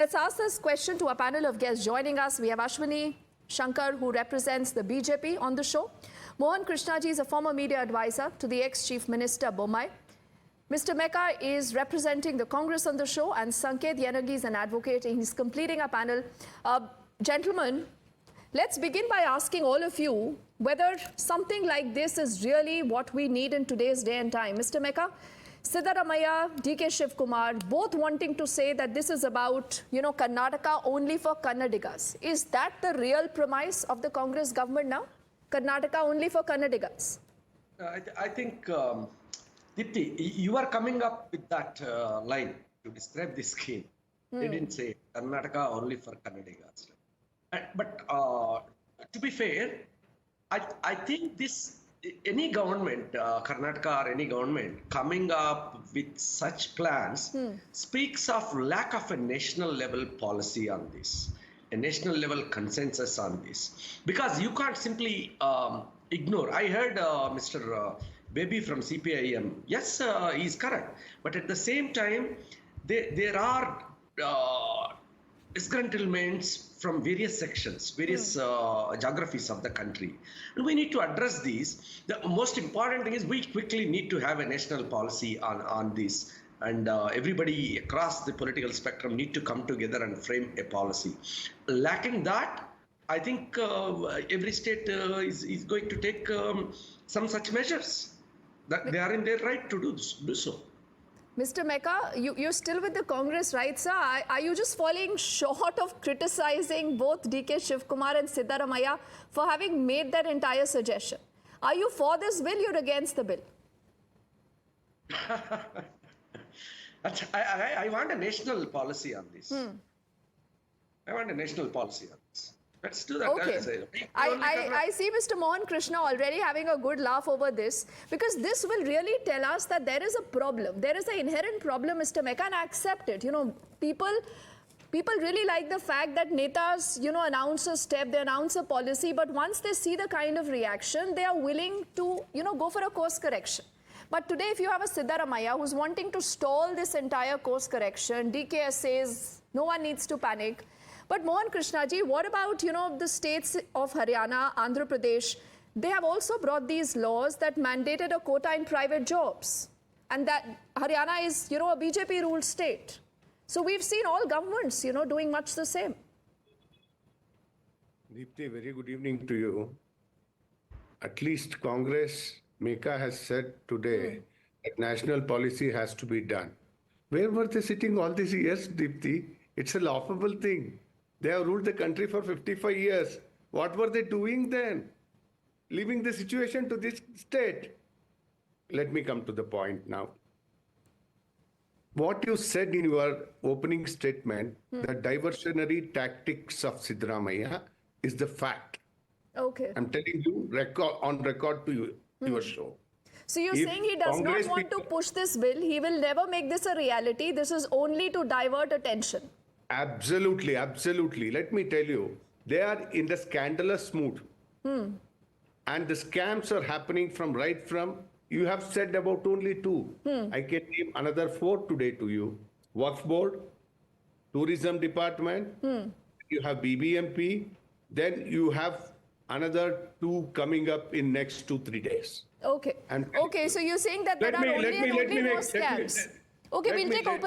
Let's ask this question to a panel of guests joining us. We have Ashwini Shankar, who represents the BJP on the show. Mohan Krishna ji is a former media advisor to the ex-Chief Minister Bommai. Mr. Meka is representing the Congress on the show, and Sanket Yanagi is an advocate, and he's completing our panel. Gentlemen, let's begin by asking all of you whether something like this is really what we need in today's day and time. Mr. Meka, Siddaramaiah, DK Shivkumar, both wanting to say that this is about, Karnataka only for Kannadigas. Is that the real premise of the Congress government now? Karnataka only for Kannadigas? I think, Deepti, you are coming up with that line to describe this scheme. They didn't say Karnataka only for Kannadigas. But to be fair, I think any government, Karnataka or any government, coming up with such plans speaks of lack of a national level policy on this, a national level consensus on this. Because you can't simply ignore. I heard Mr. Baby from CPIM. Yes, he's correct. But at the same time, there are disgruntlements from various sections, various geographies of the country. And we need to address these. The most important thing is we quickly need to have a national policy on this. And everybody across the political spectrum need to come together and frame a policy. Lacking that, I think every state is going to take some such measures. That they are in their right to do so. Mr. Meka, you're still with the Congress, right, sir? Are you just falling short of criticizing both DK Shivkumar and Siddaramaiah for having made that entire suggestion? Are you for this bill? You're against the bill? I want a national policy on this. I want a national policy on this. Let's do that. Okay. I see Mr. Mohan Krishna already having a good laugh over this, because this will really tell us that there is a problem. There is an inherent problem, Mr. Meka, and I accept it. People really like the fact that netas, announce a step, they announce a policy, but once they see the kind of reaction, they are willing to, go for a course correction. But today, if you have a Siddaramaiah who's wanting to stall this entire course correction, DK says no one needs to panic. But Mohan Krishna ji, what about, the states of Haryana, Andhra Pradesh? They have also brought these laws that mandated a quota in private jobs. And that Haryana is, a BJP-ruled state. So we've seen all governments, doing much the same. Deepti, very good evening to you. At least Congress, Meka has said today that national policy has to be done. Where were they sitting all these years, Deepti? It's a laughable thing. They have ruled the country for 55 years. What were they doing then? Leaving the situation to this state. Let me come to the point now. What you said in your opening statement, the diversionary tactics of Siddaramaiah is the fact. Okay. I'm telling you on record to you, your show. So you're saying he does not want to push this bill. He will never make this a reality. This is only to divert attention. Absolutely, absolutely. Let me tell you, they are in the scandalous mood. And the scams are happening from, you have said about only two. I can name another 4 today to you. Works Board, Tourism Department, you have BBMP, then you have another 2 coming up in next 2-3 days. Okay. Okay, so you're saying that there are only more scams. Okay, we'll take opening.